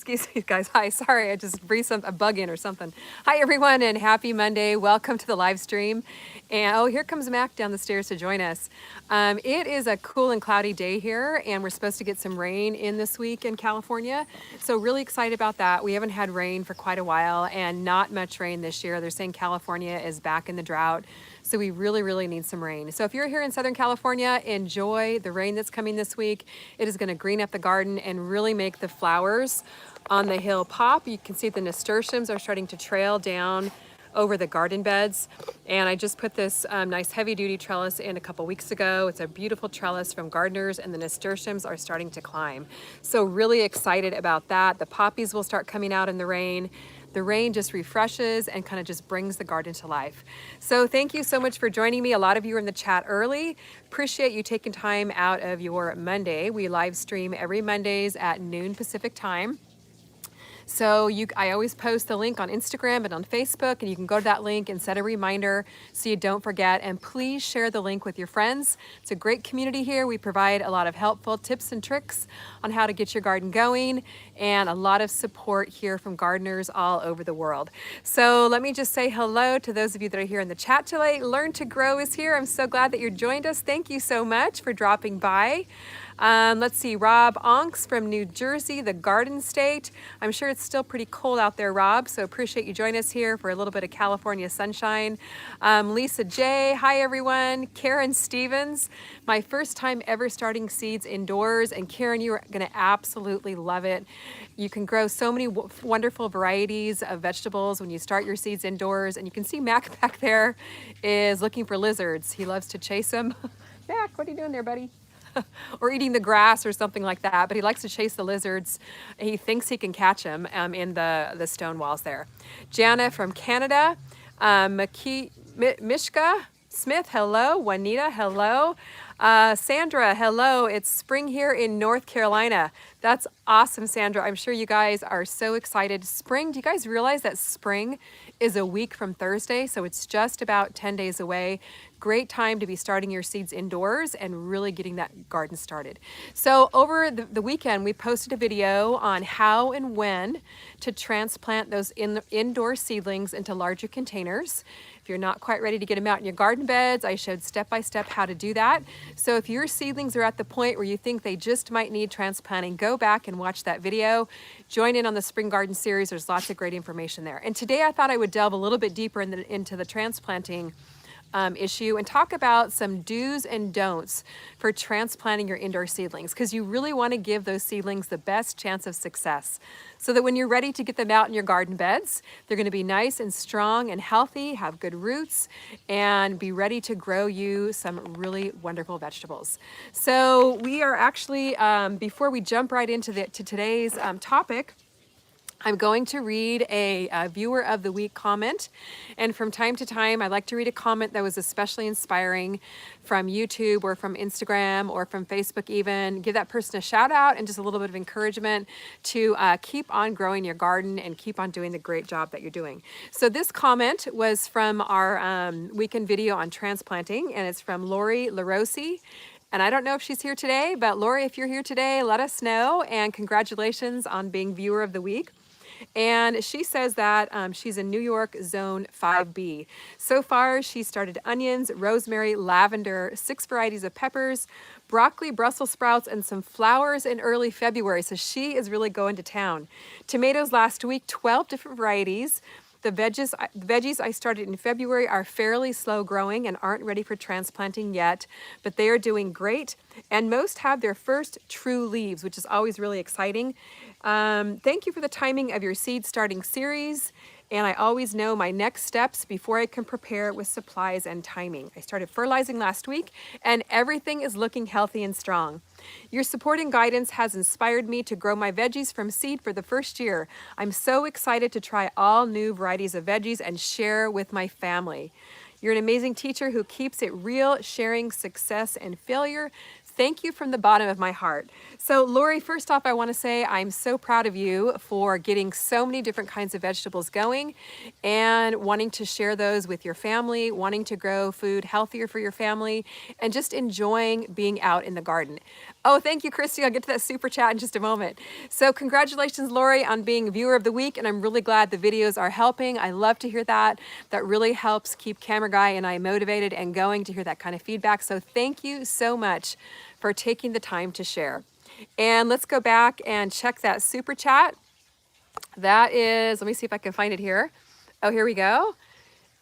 Excuse me, guys. Hi, sorry, I just breathed a bug in or something. Hi, everyone, and happy Monday. Welcome to the live stream. And oh, here comes Mac down the stairs to join us. It is a cool and cloudy day here, and we're supposed to get some rain in this week in California. So really excited about that. We haven't had rain for quite a while, and not much rain this year. They're saying California is back in the drought. So we really need some rain. So if you're here in Southern California, enjoy the rain that's coming this week. It is going to green up the garden and really make the flowers on the hill pop. You can see the nasturtiums are starting to trail down over the garden beds. And I just put this nice heavy duty trellis in a couple weeks ago. It's a beautiful trellis from Gardeners, and the nasturtiums are starting to climb. So really excited about that. The poppies will start coming out in the rain. The rain just refreshes and kind of just brings the garden to life. So thank you so much for joining me. A lot of you are in the chat early. Appreciate you taking time out of your Monday. We live stream every Mondays at noon Pacific time. So I always post the link on Instagram and on Facebook, and you can go to that link and set a reminder so you don't forget. And please share the link with your friends. It's a great community here. We provide a lot of helpful tips and tricks on how to get your garden going, and a lot of support here from gardeners all over the world. So let me just say hello to those of you that are here in the chat today. Learn to Grow is here. I'm so glad that you joined us. Thank you so much for dropping by. Let's see, Rob Onks from New Jersey, the Garden State. I'm sure it's still pretty cold out there, Rob, so appreciate you joining us here for a little bit of California sunshine. Lisa J, hi everyone. Karen Stevens, my first time ever starting seeds indoors, and Karen, you are gonna absolutely love it. You can grow so many wonderful varieties of vegetables when you start your seeds indoors, and you can see Mac back there is looking for lizards. He loves to chase them. Mac, what are you doing there, buddy? Or eating the grass or something like that, but he likes to chase the lizards. He thinks he can catch them in the stone walls there. Jana from Canada, Mishka Smith, hello. Juanita, hello. Sandra, hello. It's spring here in North Carolina. That's awesome, Sandra. I'm sure you guys are so excited. Spring, do you guys realize that spring is a week from Thursday? So it's just about 10 days away. Great time to be starting your seeds indoors and really getting that garden started. So over the weekend, we posted a video on how and when to transplant those indoor seedlings into larger containers. If you're not quite ready to get them out in your garden beds, I showed step-by-step how to do that. So if your seedlings are at the point where you think they just might need transplanting, go back and watch that video. Join in on the Spring Garden series. There's lots of great information there. And today I thought I would delve a little bit deeper into the transplanting issue and talk about some do's and don'ts for transplanting your indoor seedlings, because you really want to give those seedlings the best chance of success so that when you're ready to get them out in your garden beds, they're going to be nice and strong and healthy, have good roots, and be ready to grow you some really wonderful vegetables. So we are actually, before we jump right into today's topic, I'm going to read a viewer of the week comment, and from time to time I like to read a comment that was especially inspiring from YouTube or from Instagram or from Facebook even. Give that person a shout out and just a little bit of encouragement to keep on growing your garden and keep on doing the great job that you're doing. So this comment was from our weekend video on transplanting, and it's from Lori LaRossi. And I don't know if she's here today, but Lori, if you're here today, let us know, and congratulations on being viewer of the week. And she says that she's in New York Zone 5B. So far, she started onions, rosemary, lavender, 6 varieties of peppers, broccoli, Brussels sprouts, and some flowers in early February. So she is really going to town. Tomatoes last week, 12 different varieties. The veggies I started in February are fairly slow growing and aren't ready for transplanting yet, but they are doing great. And most have their first true leaves, which is always really exciting. Thank you for the timing of your seed starting series. And I always know my next steps before I can prepare with supplies and timing. I started fertilizing last week, and everything is looking healthy and strong. Your support and guidance has inspired me to grow my veggies from seed for the first year. I'm so excited to try all new varieties of veggies and share with my family. You're an amazing teacher who keeps it real, sharing success and failure. Thank you from the bottom of my heart. So Lori, first off, I want to say I'm so proud of you for getting so many different kinds of vegetables going and wanting to share those with your family, wanting to grow food healthier for your family, and just enjoying being out in the garden. Oh, thank you, Christy. I'll get to that super chat in just a moment. So congratulations, Lori, on being viewer of the week. And I'm really glad the videos are helping. I love to hear that. That really helps keep Camera Guy and I motivated and going to hear that kind of feedback. So thank you so much for taking the time to share. And let's go back and check that super chat. That is, let me see if I can find it here. Oh, here we go.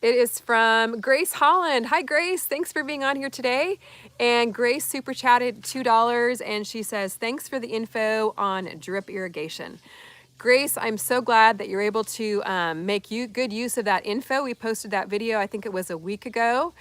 It is from Grace Holland. Hi, Grace. Thanks for being on here today. And Grace super chatted $2 and she says, thanks for the info on drip irrigation. Grace, I'm so glad that you're able to make good use of that info. We posted that video, I think it was a week ago.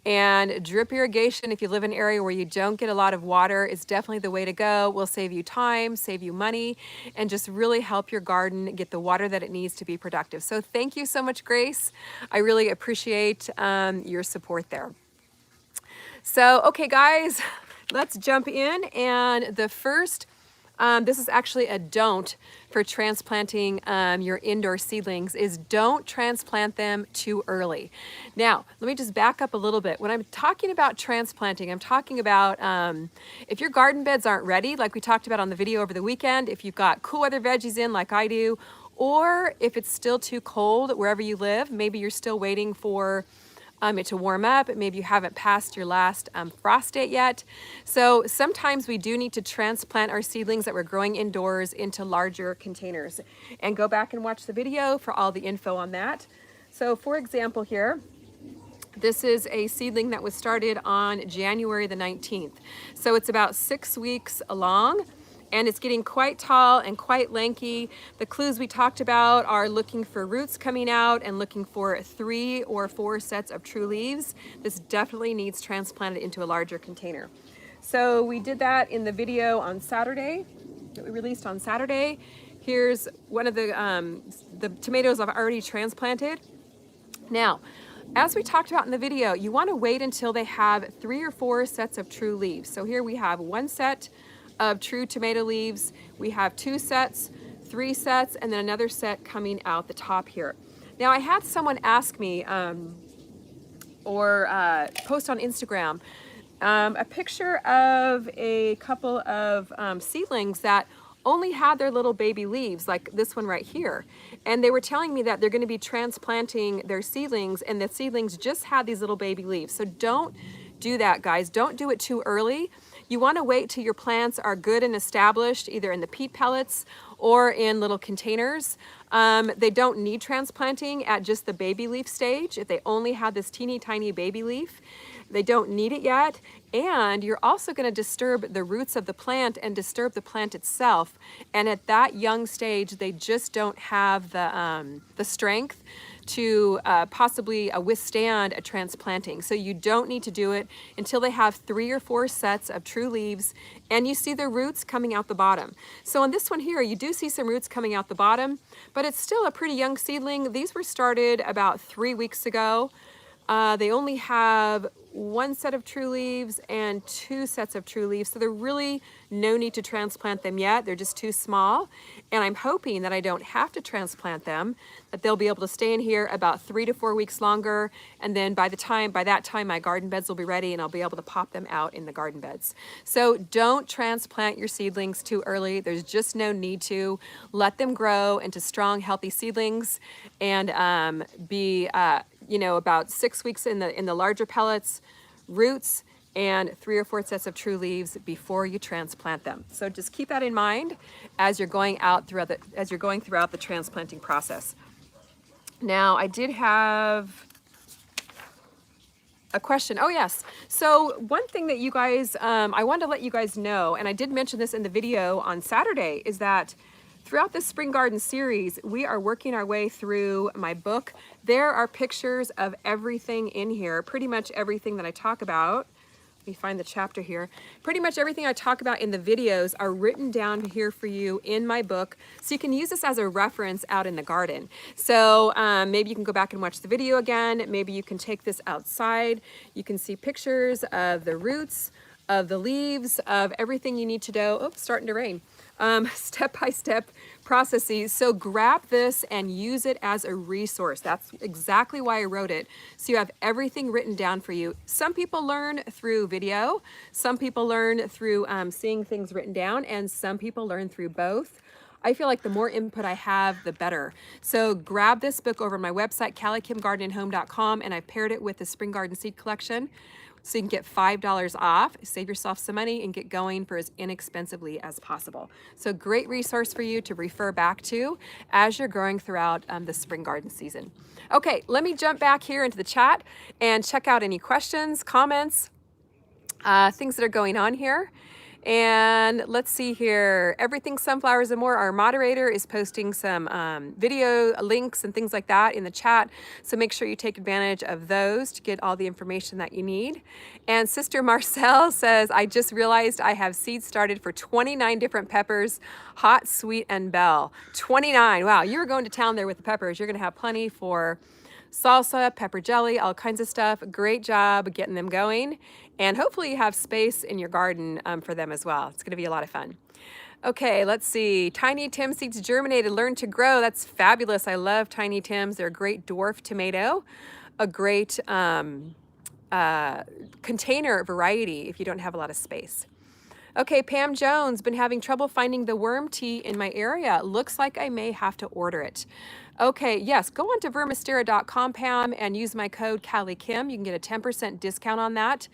And drip irrigation, if you live in an area where you don't get a lot of water, is definitely the way to go. Will save you time, save you money, and just really help your garden get the water that it needs to be productive. So thank you so much, Grace. I really appreciate your support there. So, okay, guys, let's jump in. And the first, this is actually a don't for transplanting your indoor seedlings, is don't transplant them too early. Now, let me just back up a little bit. When I'm talking about transplanting, I'm talking about if your garden beds aren't ready, like we talked about on the video over the weekend, if you've got cool weather veggies in like I do, or if it's still too cold wherever you live, maybe you're still waiting for it to warm up. Maybe you haven't passed your last frost date yet. So sometimes we do need to transplant our seedlings that we're growing indoors into larger containers. And go back and watch the video for all the info on that. So for example here, this is a seedling that was started on January the 19th. So it's about 6 weeks along. And it's getting quite tall and quite lanky. The clues we talked about are looking for roots coming out and looking for 3 or 4 sets of true leaves. This definitely needs transplanted into a larger container. So we did that in the video on Saturday, that we released on Saturday. Here's one of the tomatoes I've already transplanted. Now, as we talked about in the video, you want to wait until they have 3 or 4 sets of true leaves. So here we have 1 set of true tomato leaves. We have 2 sets, 3 sets, and then another set coming out the top here. Now I had someone ask me or post on Instagram a picture of a couple of seedlings that only had their little baby leaves, like this one right here. And they were telling me that they're going to be transplanting their seedlings, and the seedlings just had these little baby leaves. So don't do that, guys. Don't do it too early. You want to wait till your plants are good and established, either in the peat pellets or in little containers. They don't need transplanting at just the baby leaf stage. If they only have this teeny tiny baby leaf, they don't need it yet. And you're also going to disturb the roots of the plant and disturb the plant itself. And at that young stage, they just don't have the strength to possibly withstand a transplanting. So you don't need to do it until they have 3 or 4 sets of true leaves and you see the roots coming out the bottom. So on this one here, you do see some roots coming out the bottom, but it's still a pretty young seedling. These were started about 3 weeks ago. They only have 1 set of true leaves and 2 sets of true leaves. So they're really no need to transplant them yet. They're just too small. And I'm hoping that I don't have to transplant them, that they'll be able to stay in here about 3 to 4 weeks longer. And then by that time, my garden beds will be ready and I'll be able to pop them out in the garden beds. So don't transplant your seedlings too early. There's just no need to. Let them grow into strong, healthy seedlings and be about 6 weeks in the larger pellets, roots, and 3 or 4 sets of true leaves before you transplant them. So just keep that in mind as you're going throughout the transplanting process. Now, I did have a question. Oh yes. So one thing that you guys, I wanted to let you guys know, and I did mention this in the video on Saturday, is that throughout this Spring Garden series, we are working our way through my book. There are pictures of everything in here, pretty much everything that I talk about. Let me find the chapter here. Pretty much everything I talk about in the videos are written down here for you in my book, so you can use this as a reference out in the garden. So maybe you can go back and watch the video again. Maybe you can take this outside. You can see pictures of the roots, of the leaves, of everything you need to know. Oh, it's starting to rain. step-by-step processes. So grab this and use it as a resource. That's exactly why I wrote it. So you have everything written down for you. Some people learn through video, some people learn through seeing things written down, and some people learn through both. I feel like the more input I have, the better. So grab this book over my website, CallieKimGardenandHome.com, and I've paired it with the Spring Garden Seed Collection. So you can get $5 off, save yourself some money, and get going for as inexpensively as possible. So great resource for you to refer back to as you're growing throughout the spring garden season. Okay, let me jump back here into the chat and check out any questions, comments, things that are going on here. And let's see here, Everything Sunflowers and More, our moderator is posting some video links and things like that in the chat. So make sure you take advantage of those to get all the information that you need. And Sister Marcel says, I just realized I have seeds started for 29 different peppers, hot, sweet, and bell. 29, wow, you're going to town there with the peppers. You're gonna have plenty for salsa, pepper jelly, all kinds of stuff. Great job getting them going. And hopefully you have space in your garden for them as well. It's gonna be a lot of fun. Okay, let's see. Tiny Tim seeds germinated, learn to grow. That's fabulous. I love Tiny Tims. They're a great dwarf tomato, a great container variety if you don't have a lot of space. Okay, Pam Jones, been having trouble finding the worm tea in my area. Looks like I may have to order it. Okay, yes, go on to vermistera.com, Pam, and use my code CallieKim. You can get a 10% discount on that.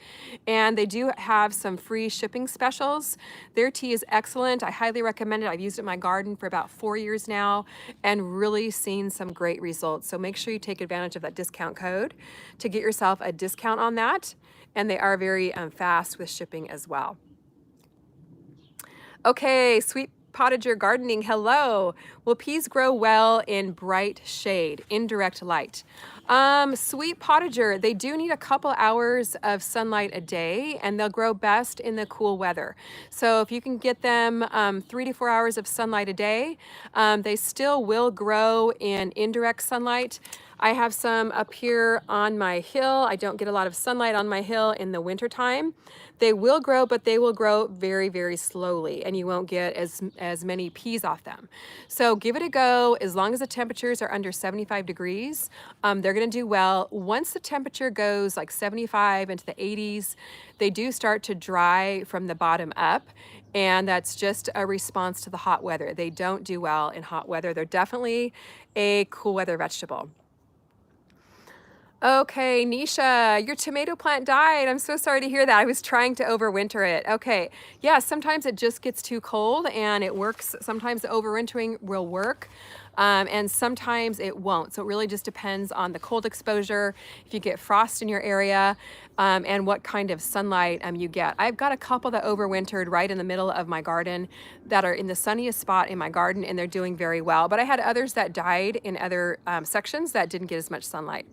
And they do have some free shipping specials. Their tea is excellent. I highly recommend it. I've used it in my garden for about 4 years now and really seen some great results. So make sure you take advantage of that discount code to get yourself a discount on that. And they are very fast with shipping as well. Okay, Sweet Potager Gardening, hello. Will peas grow well in bright shade, indirect light? Sweet Potager, they do need a couple hours of sunlight a day, and they'll grow best in the cool weather. So if you can get them 3 to 4 hours of sunlight a day, they still will grow in indirect sunlight. I have some up here on my hill. I don't get a lot of sunlight on my hill in the wintertime. They will grow, but they will grow very, very slowly, and you won't get as many peas off them. So give it a go. As long as the temperatures are under 75 degrees, they're gonna do well. Once the temperature goes like 75 into the 80s, they do start to dry from the bottom up, and that's just a response to the hot weather. They don't do well in hot weather. They're definitely a cool weather vegetable. Okay, Nisha, your tomato plant died. I'm so sorry to hear that. I was trying to overwinter it. Okay, yeah, sometimes it just gets too cold and it works. Sometimes the overwintering will work and sometimes it won't. So it really just depends on the cold exposure, if you get frost in your area, and what kind of sunlight you get. I've got a couple that overwintered right in the middle of my garden that are in the sunniest spot in my garden, and they're doing very well. But I had others that died in other sections that didn't get as much sunlight.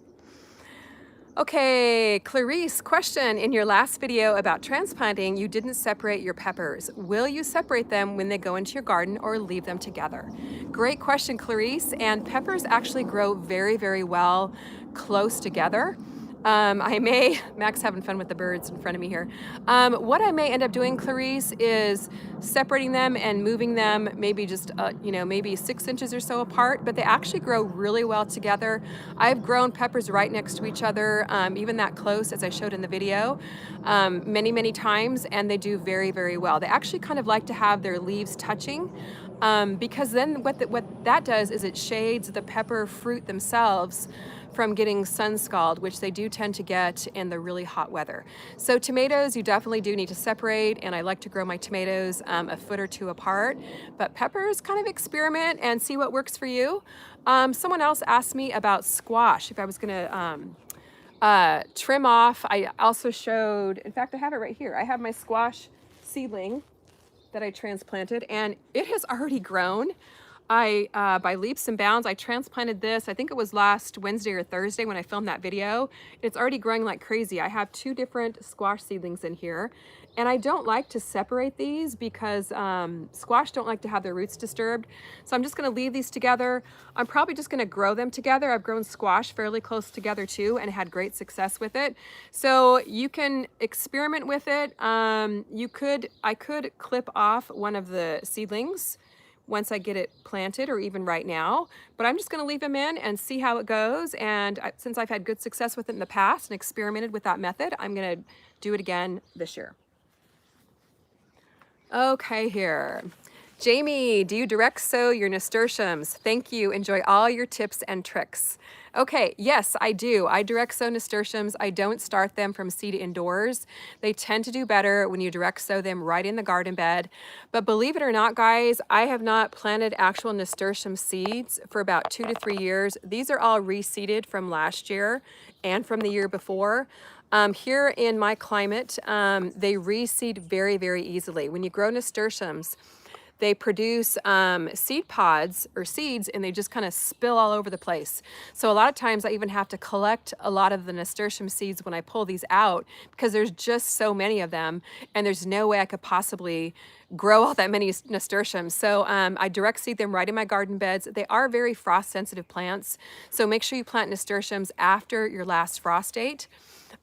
Okay, Clarice, question. In your last video about transplanting, you didn't separate your peppers. Will you separate them when they go into your garden or leave them together? Great question, Clarice. And peppers actually grow very, very well close together. Mac's having fun with the birds in front of me here. What I may end up doing, Clarice, is separating them and moving them maybe just, maybe 6 inches or so apart, but they actually grow really well together. I've grown peppers right next to each other, even that close as I showed in the video, many, many times, and they do very, very well. They actually kind of like to have their leaves touching, because then what that does is it shades the pepper fruit themselves from getting sun scald, which they do tend to get in the really hot weather. So tomatoes, you definitely do need to separate, and I like to grow my tomatoes a foot or two apart. But peppers, kind of experiment and see what works for you. Someone else asked me about squash, if I was gonna trim off. I also showed, in fact, I have it right here. I have my squash seedling that I transplanted, and it has already grown. by leaps and bounds, I transplanted this. I think it was last Wednesday or Thursday when I filmed that video. It's already growing like crazy. I have 2 different squash seedlings in here. And I don't like to separate these because squash don't like to have their roots disturbed. So I'm just gonna leave these together. I'm probably just gonna grow them together. I've grown squash fairly close together too and had great success with it. So you can experiment with it. I could clip off one of the seedlings once I get it planted, or even right now, but I'm just gonna leave them in and see how it goes. And since I've had good success with it in the past and experimented with that method, I'm gonna do it again this year. Okay, here. Jamie, do you direct sow your nasturtiums? Thank you. Enjoy all your tips and tricks. Okay, yes, I do. I direct sow nasturtiums. I don't start them from seed indoors. They tend to do better when you direct sow them right in the garden bed. But believe it or not, guys, I have not planted actual nasturtium seeds for about 2 to 3 years. These are all reseeded from last year and from the year before. Here in my climate, they reseed very, very easily. When you grow nasturtiums, they produce seed pods or seeds, and they just kind of spill all over the place. So a lot of times I even have to collect a lot of the nasturtium seeds when I pull these out because there's just so many of them, and there's no way I could possibly grow all that many nasturtiums. So I direct seed them right in my garden beds. They are very frost sensitive plants. So make sure you plant nasturtiums after your last frost date.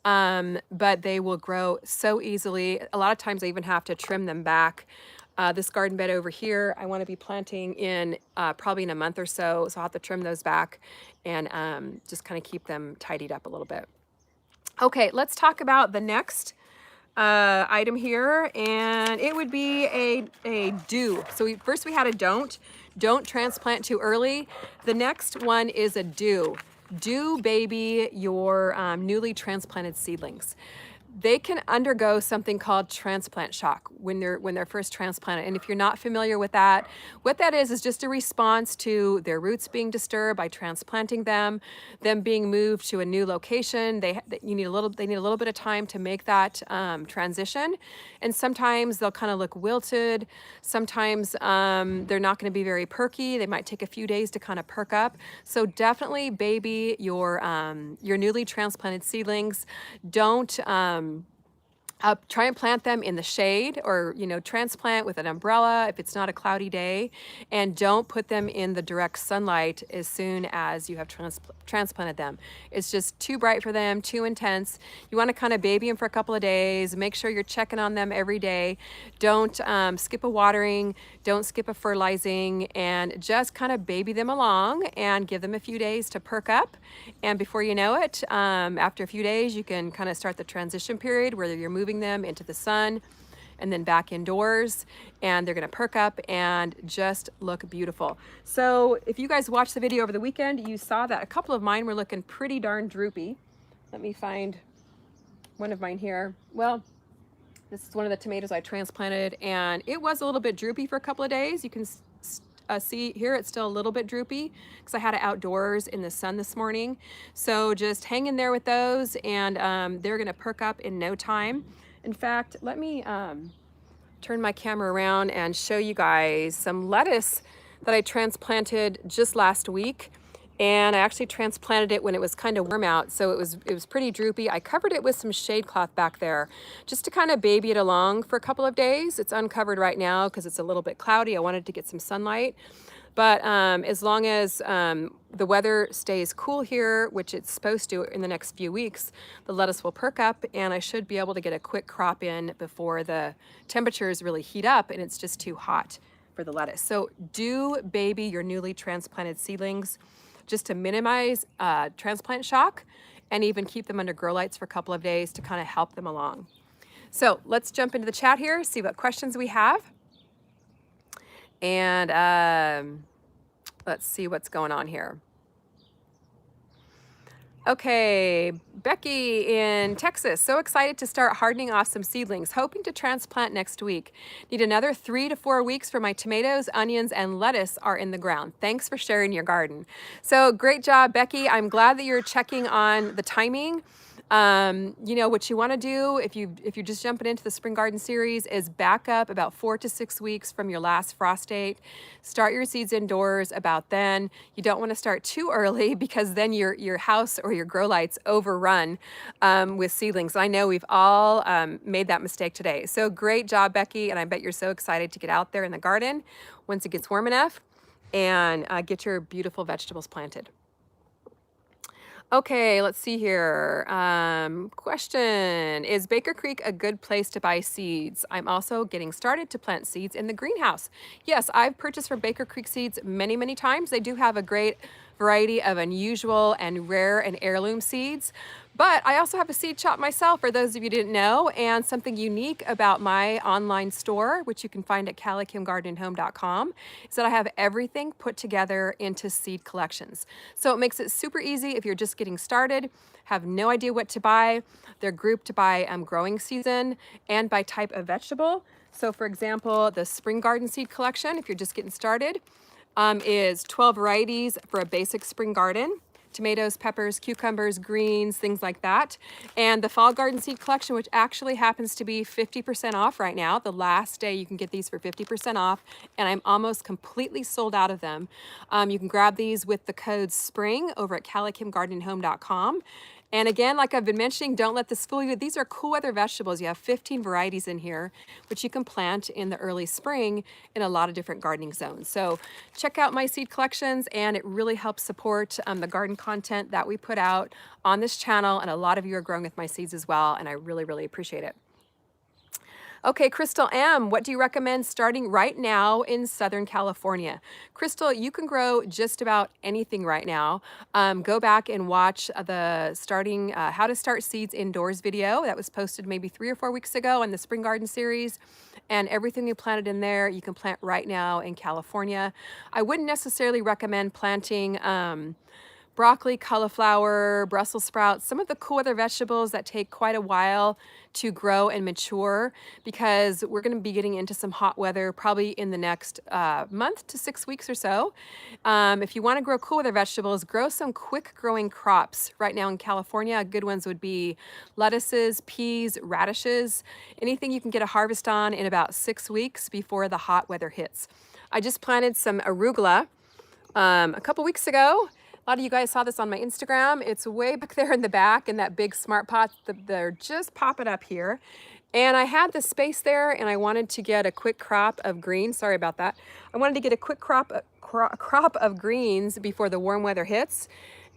But they will grow so easily. A lot of times I even have to trim them back. This garden bed over here, I want to be planting in probably in a month or so. So I'll have to trim those back and just kind of keep them tidied up a little bit. Okay, let's talk about the next item here, and it would be a do. So first we had a don't transplant too early. The next one is a do baby your newly transplanted seedlings. They can undergo something called transplant shock when they're first transplanted. And if you're not familiar with that, what that is just a response to their roots being disturbed by transplanting them being moved to a new location. They need a little bit of time to make that transition. And sometimes they'll kind of look wilted. Sometimes they're not going to be very perky. They might take a few days to kind of perk up. So definitely baby your newly transplanted seedlings. Don't try and plant them in the shade, or transplant with an umbrella if it's not a cloudy day, and don't put them in the direct sunlight as soon as you have transplanted them. It's just too bright for them, too intense. You want to kind of baby them for a couple of days. Make sure you're checking on them every day. Don't skip a watering, don't skip a fertilizing, and just kind of baby them along and give them a few days to perk up. And before you know it, after a few days, you can kind of start the transition period where you're moving them into the sun and then back indoors, and they're going to perk up and just look beautiful. So if you guys watched the video over the weekend, you saw that a couple of mine were looking pretty darn droopy. Let me find one of mine here. Well, this is one of the tomatoes I transplanted, and it was a little bit droopy for a couple of days. You can see here it's still a little bit droopy because I had it outdoors in the sun this morning. So just hang in there with those, and they're going to perk up in no time. In fact, let me turn my camera around and show you guys some lettuce that I transplanted just last week. And I actually transplanted it when it was kind of warm out, so it was pretty droopy. I covered it with some shade cloth back there just to kind of baby it along for a couple of days. It's uncovered right now because it's a little bit cloudy. I wanted to get some sunlight. But as long as the weather stays cool here, which it's supposed to in the next few weeks, the lettuce will perk up, and I should be able to get a quick crop in before the temperatures really heat up and it's just too hot for the lettuce. So do baby your newly transplanted seedlings just to minimize transplant shock, and even keep them under grow lights for a couple of days to kind of help them along. So let's jump into the chat here, see what questions we have. And let's see what's going on here. Okay, Becky in Texas, so excited to start hardening off some seedlings, hoping to transplant next week. Need another 3 to 4 weeks for my tomatoes, onions, and lettuce are in the ground. Thanks for sharing your garden. So great job, Becky. I'm glad that you're checking on the timing. You know, what you want to do if you're just jumping into the spring garden series is back up about 4 to 6 weeks from your last frost date. Start your seeds indoors about then. You don't want to start too early because then your house or your grow lights overrun with seedlings. I know we've all made that mistake today. So great job, Becky, and I bet you're so excited to get out there in the garden once it gets warm enough and get your beautiful vegetables planted. Okay, let's see here. Question, is Baker Creek a good place to buy seeds? I'm also getting started to plant seeds in the greenhouse. Yes, I've purchased from Baker Creek Seeds many, many times. They do have a great variety of unusual and rare and heirloom seeds. But I also have a seed shop myself, for those of you who didn't know, and something unique about my online store, which you can find at calicumgardenandhome.com, is that I have everything put together into seed collections. So it makes it super easy if you're just getting started, have no idea what to buy. They're grouped by growing season and by type of vegetable. So for example, the spring garden seed collection, if you're just getting started, is 12 varieties for a basic spring garden. Tomatoes, peppers, cucumbers, greens, things like that. And the fall garden seed collection, which actually happens to be 50% off right now. The last day you can get these for 50% off, and I'm almost completely sold out of them. You can grab these with the code SPRING over at calicumgardenandhome.com. And again, like I've been mentioning, don't let this fool you. These are cool weather vegetables. You have 15 varieties in here, which you can plant in the early spring in a lot of different gardening zones. So check out my seed collections, and it really helps support the garden content that we put out on this channel. And a lot of you are growing with my seeds as well, and I really, really appreciate it. Okay, Crystal M, what do you recommend starting right now in Southern California? Crystal, you can grow just about anything right now. Go back and watch the how to start seeds indoors video that was posted maybe 3 or 4 weeks ago on the Spring Garden series. And everything you planted in there, you can plant right now in California. I wouldn't necessarily recommend planting broccoli, cauliflower, Brussels sprouts, some of the cool other vegetables that take quite a while to grow and mature, because we're going to be getting into some hot weather probably in the next month to 6 weeks or so. If you want to grow cool weather vegetables, grow some quick growing crops right now in California. Good ones would be lettuces, peas, radishes, anything you can get a harvest on in about 6 weeks before the hot weather hits. I just planted some arugula a couple weeks ago. A lot of you guys saw this on my Instagram. It's way back there in the back in that big smart pot. They're just popping up here. And I had the space there, and I wanted to get a quick crop of greens. Sorry about that. I wanted to get a quick crop of greens before the warm weather hits.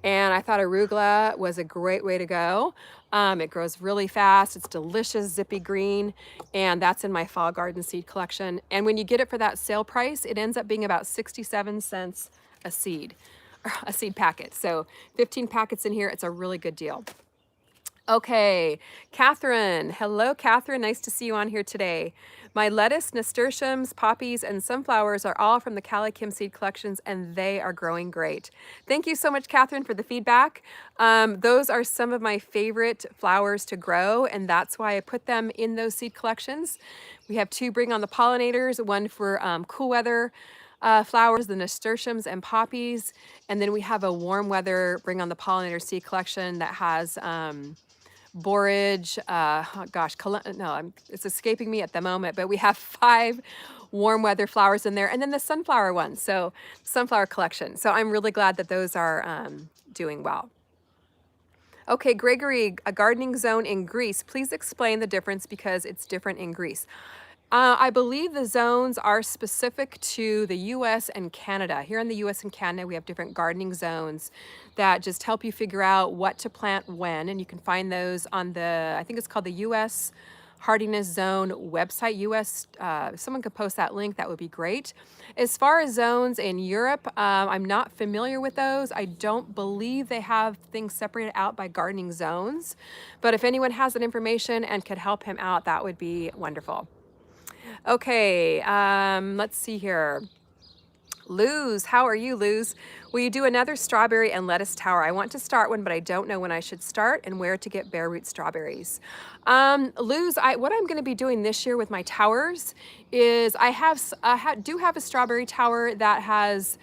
And I thought arugula was a great way to go. It grows really fast. It's delicious, zippy green. And that's in my fall garden seed collection. And when you get it for that sale price, it ends up being about 67 cents a seed packet. So 15 packets in here. It's a really good deal. Okay, Catherine. Hello, Catherine. Nice to see you on here today. My lettuce, nasturtiums, poppies, and sunflowers are all from the Calicum seed collections, and they are growing great. Thank you so much, Catherine, for the feedback. Those are some of my favorite flowers to grow, and that's why I put them in those seed collections. We have 2 Bring on the Pollinators, one for cool weather flowers, the nasturtiums and poppies, and then we have a warm weather Bring on the Pollinator seed collection that has borage, it's escaping me at the moment, but we have 5 warm weather flowers in there, and then the sunflower ones, so sunflower collection. So I'm really glad that those are doing well. Okay, Gregory, a gardening zone in Greece. Please explain the difference because it's different in Greece. I believe the zones are specific to the US and Canada. Here in the US and Canada, we have different gardening zones that just help you figure out what to plant when, and you can find those on I think it's called the US Hardiness Zone website. Someone could post that link, that would be great. As far as zones in Europe, I'm not familiar with those. I don't believe they have things separated out by gardening zones, but if anyone has that information and could help him out, that would be wonderful. Okay, let's see here. Luz, how are you, Luz? Will you do another strawberry and lettuce tower? I want to start one, but I don't know when I should start and where to get bare root strawberries. Luz, what I'm going to be doing this year with my towers is I do have a strawberry tower that has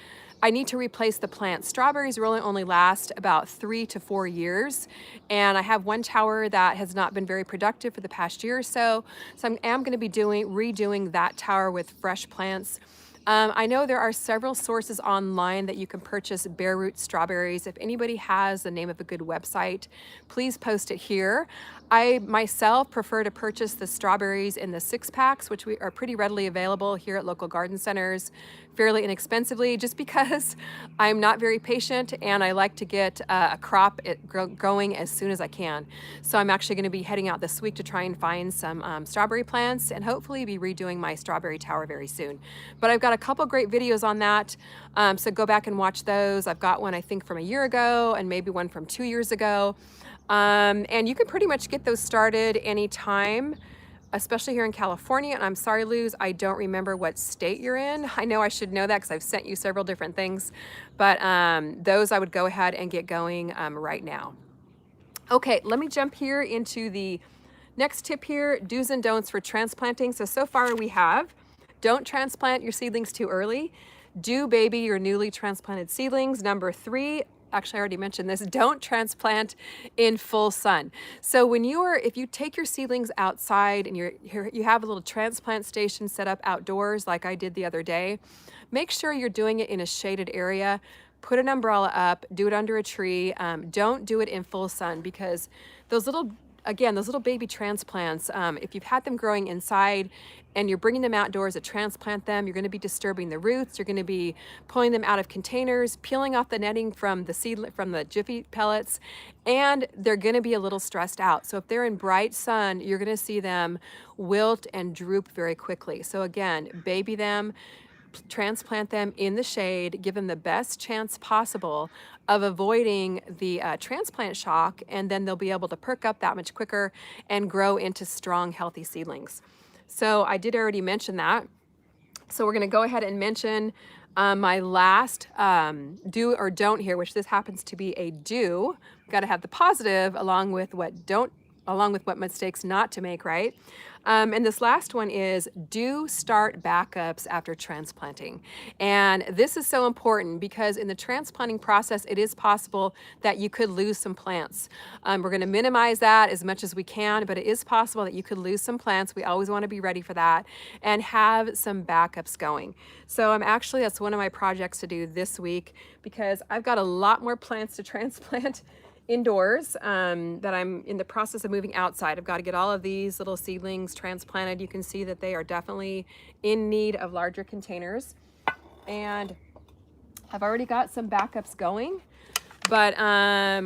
I need to replace the plant. Strawberries really only last about 3 to 4 years. And I have one tower that has not been very productive for the past year or so. So I am going to be redoing that tower with fresh plants. I know there are several sources online that you can purchase bare root strawberries. If anybody has the name of a good website, please post it here. I myself prefer to purchase the strawberries in the 6-packs, which are pretty readily available here at local garden centers, fairly inexpensively, just because I'm not very patient and I like to get a crop going as soon as I can. So I'm actually going to be heading out this week to try and find some strawberry plants and hopefully be redoing my strawberry tower very soon. But I've got a couple great videos on that, so go back and watch those. I've got one I think from a year ago and maybe one from 2 years ago. And you can pretty much get those started anytime, especially here in California. And I'm sorry, Luz, I don't remember what state you're in. I know I should know that because I've sent you several different things, but those I would go ahead and get going right now. Okay, let me jump here into the next tip here, do's and don'ts for transplanting. So far we have, don't transplant your seedlings too early. Do baby your newly transplanted seedlings. Number 3, actually I already mentioned this, don't transplant in full sun. So if you take your seedlings outside and you have a little transplant station set up outdoors like I did the other day, make sure you're doing it in a shaded area. Put an umbrella up, do it under a tree. Don't do it in full sun because those little baby transplants, if you've had them growing inside and you're bringing them outdoors to transplant them, you're going to be disturbing the roots. You're going to be pulling them out of containers, peeling off the netting from the Jiffy pellets, and they're going to be a little stressed out. So if they're in bright sun, you're going to see them wilt and droop very quickly. So again, baby them, transplant them in the shade, give them the best chance possible of avoiding the transplant shock, and then they'll be able to perk up that much quicker and grow into strong, healthy seedlings. So I did already mention that. So we're going to go ahead and mention my last do or don't here, which this happens to be a do. We've got to have the positive along with what mistakes not to make, right? And this last one is do start backups after transplanting. And this is so important because in the transplanting process, it is possible that you could lose some plants. We're going to minimize that as much as we can, but it is possible that you could lose some plants. We always want to be ready for that and have some backups going. So that's one of my projects to do this week because I've got a lot more plants to transplant indoors that I'm in the process of moving outside. I've got to get all of these little seedlings transplanted. You can see that they are definitely in need of larger containers, and I've already got some backups going, but I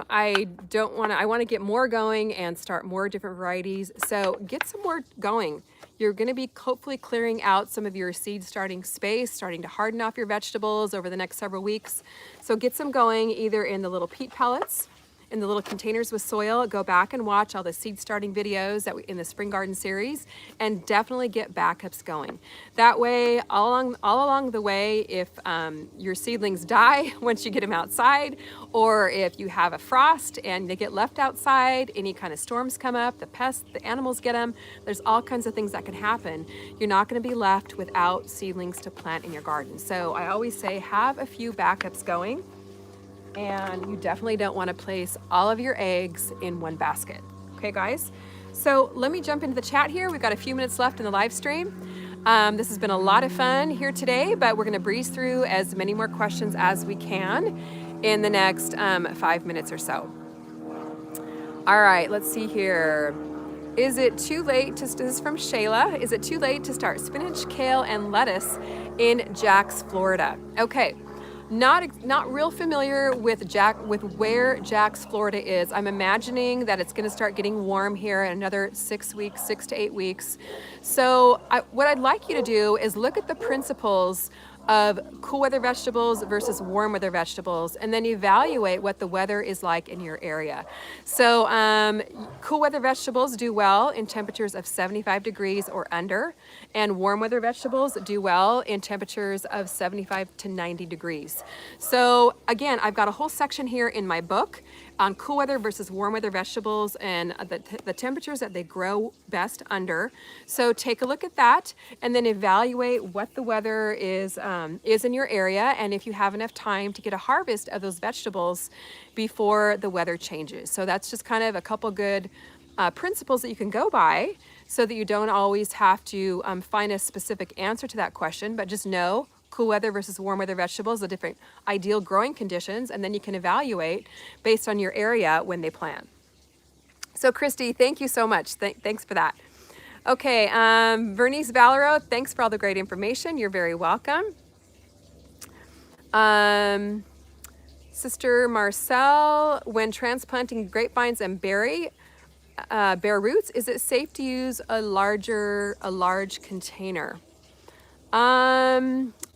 want to get more going and start more different varieties. So get some more going. You're going to be hopefully clearing out some of your seed starting space, starting to harden off your vegetables over the next several weeks. So get some going either in the little peat pellets, in the little containers with soil. Go back and watch all the seed starting videos in the Spring Garden series, and definitely get backups going. That way, all along the way, if your seedlings die once you get them outside, or if you have a frost and they get left outside, any kind of storms come up, the pests, the animals get them, there's all kinds of things that can happen. You're not going to be left without seedlings to plant in your garden. So I always say have a few backups going. And you definitely don't want to place all of your eggs in one basket. Okay, guys? So let me jump into the chat here. We've got a few minutes left in the live stream. This has been a lot of fun here today, but we're going to breeze through as many more questions as we can in the next 5 minutes or so. All right, let's see here. Is it too late to, this is from Shayla, is it too late to start spinach, kale, and lettuce in Jack's, Florida? Okay. Not real familiar with where Jack's, Florida is. I'm imagining that it's going to start getting warm here in another 6 to 8 weeks. So what I'd like you to do is look at the principles of cool weather vegetables versus warm weather vegetables, and then evaluate what the weather is like in your area. So cool weather vegetables do well in temperatures of 75 degrees or under, and warm weather vegetables do well in temperatures of 75 to 90 degrees. So again, I've got a whole section here in my book on cool weather versus warm weather vegetables and the temperatures that they grow best under. So take a look at that and then evaluate what the weather is in your area, and if you have enough time to get a harvest of those vegetables before the weather changes. So that's just kind of a couple good principles that you can go by so that you don't always have to find a specific answer to that question, but just know cool weather versus warm weather vegetables, the different ideal growing conditions, and then you can evaluate based on your area when they plant. So Christy, thank you so much. Thanks for that. Okay, Vernice Valero, thanks for all the great information. You're very welcome. Sister Marcel, when transplanting grapevines and bare roots, is it safe to use a large container?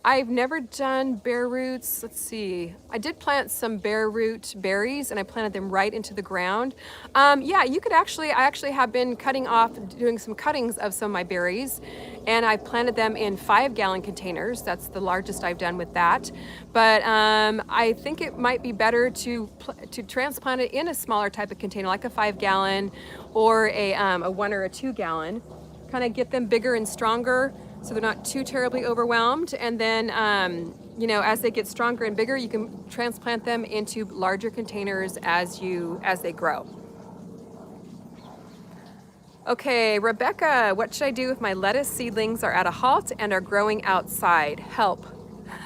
I've never done bare roots. Let's see. I did plant some bare root berries and I planted them right into the ground. Yeah, you could I actually have been doing some cuttings of some of my berries, and I planted them in 5-gallon containers. That's the largest I've done with that. But I think it might be better to transplant it in a smaller type of container, like a 5-gallon or a 1 or a 2-gallon. Kind of get them bigger and stronger, so they're not too terribly overwhelmed. And then, as they get stronger and bigger, you can transplant them into larger containers as they grow. Okay, Rebecca, what should I do if my lettuce seedlings are at a halt and are growing outside? Help.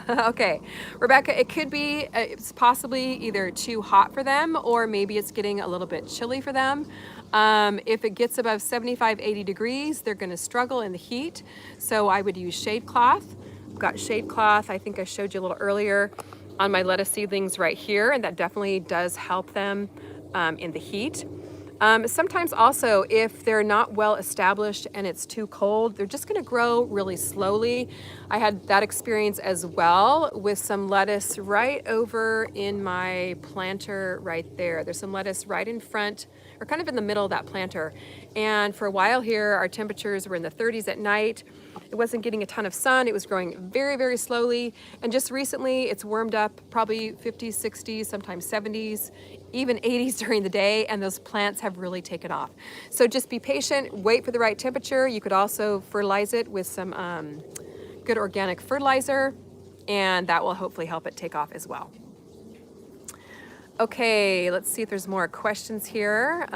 Okay, Rebecca, it could be, it's possibly either too hot for them, or maybe it's getting a little bit chilly for them. If it gets above 75, 80 degrees, they're gonna struggle in the heat. So I would use shade cloth. I've got shade cloth, I think I showed you a little earlier on my lettuce seedlings right here, and that definitely does help them in the heat. Sometimes also, if they're not well established and it's too cold, they're just gonna grow really slowly. I had that experience as well with some lettuce right over in my planter right there. There's some lettuce right in front, or kind of in the middle of that planter. And for a while here, our temperatures were in the 30s at night. It wasn't getting a ton of sun. It was growing very, very slowly. And just recently, it's warmed up probably 50s, 60s, sometimes 70s, even 80s during the day, and those plants have really taken off. So just be patient, wait for the right temperature. You could also fertilize it with some good organic fertilizer, and that will hopefully help it take off as well. Okay, let's see if there's more questions here.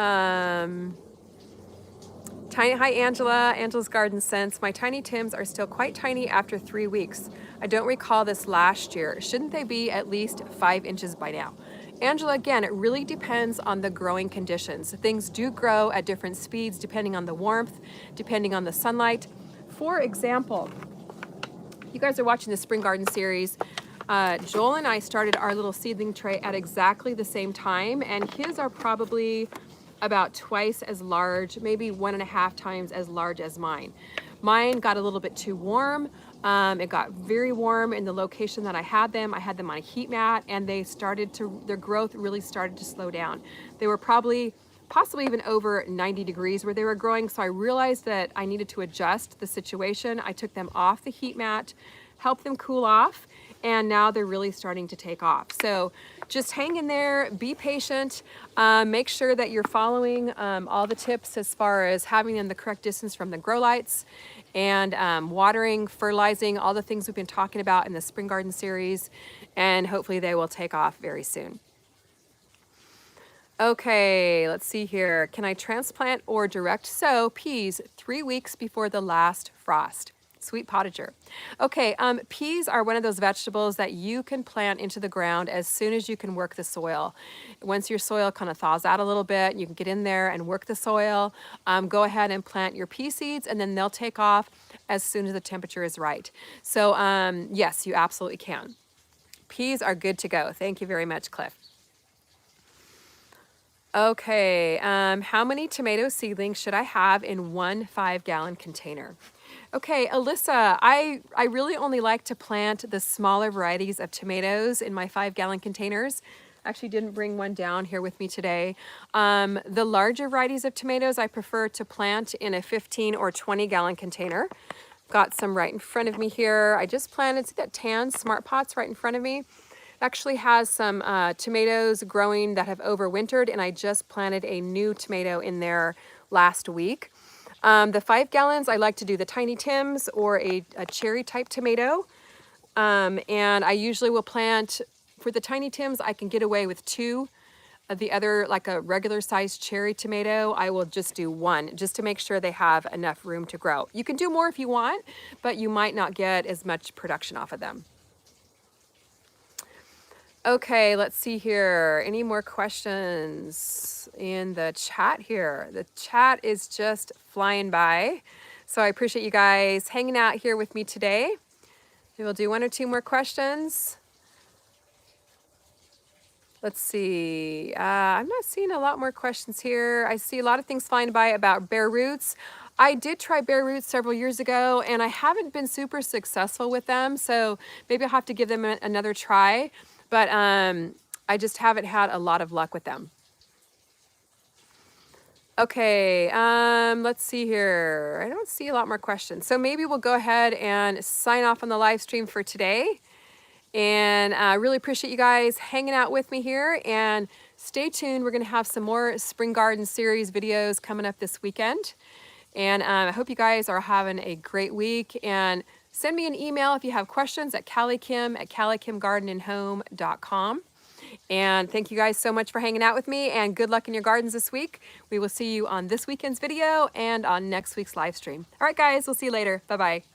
Hi Angela, Angela's Garden Sense. My tiny Tims are still quite tiny after 3 weeks. I don't recall this last year. Shouldn't they be at least 5 inches by now? Angela, again, it really depends on the growing conditions. Things do grow at different speeds depending on the warmth, depending on the sunlight. For example, you guys are watching the Spring Garden series. Joel and I started our little seedling tray at exactly the same time, and his are probably about twice as large, maybe 1.5 times as large as mine. Mine got a little bit too warm. It got very warm in the location that I had them. I had them on a heat mat, and their growth really started to slow down. They were possibly even over 90 degrees where they were growing. So I realized that I needed to adjust the situation. I took them off the heat mat, helped them cool off, and now they're really starting to take off. So just hang in there, be patient, make sure that you're following all the tips as far as having them the correct distance from the grow lights, and watering, fertilizing, all the things we've been talking about in the Spring Garden series, and hopefully they will take off very soon. Okay, let's see here. Can I transplant or direct sow peas 3 weeks before the last frost? Sweet potager. Okay, peas are one of those vegetables that you can plant into the ground as soon as you can work the soil. Once your soil kind of thaws out a little bit, you can get in there and work the soil. Go ahead and plant your pea seeds, and then they'll take off as soon as the temperature is right. So yes, you absolutely can. Peas are good to go. Thank you very much, Cliff. Okay, how many tomato seedlings should I have in one 5-gallon container? Okay, Alyssa, I really only like to plant the smaller varieties of tomatoes in my 5-gallon containers. Actually didn't bring one down here with me today. The larger varieties of tomatoes I prefer to plant in a 15 or 20-gallon container. Got some right in front of me here. I just planted, see that tan Smart Pots right in front of me? Actually has some tomatoes growing that have overwintered, and I just planted a new tomato in there last week. The 5 gallons, I like to do the Tiny Tims or a cherry type tomato. And I usually will plant, for the Tiny Tims, I can get away with 2. The other, like a regular sized cherry tomato, I will just do 1, just to make sure they have enough room to grow. You can do more if you want, but you might not get as much production off of them. Okay, let's see here. Any more questions in the chat here? The chat is just flying by. So I appreciate you guys hanging out here with me today. We'll do 1 or 2 more questions. Let's see. I'm not seeing a lot more questions here. I see a lot of things flying by about bare roots. I did try bare roots several years ago, and I haven't been super successful with them. So maybe I'll have to give them another try. But I just haven't had a lot of luck with them. Okay, let's see here. I don't see a lot more questions. So maybe we'll go ahead and sign off on the live stream for today. And I really appreciate you guys hanging out with me here. And stay tuned. We're going to have some more Spring Garden Series videos coming up this weekend. And I hope you guys are having a great week. And send me an email if you have questions at calliekim@calliekimgardenandhome.com. And thank you guys so much for hanging out with me, and good luck in your gardens this week. We will see you on this weekend's video and on next week's live stream. All right, guys, we'll see you later. Bye-bye.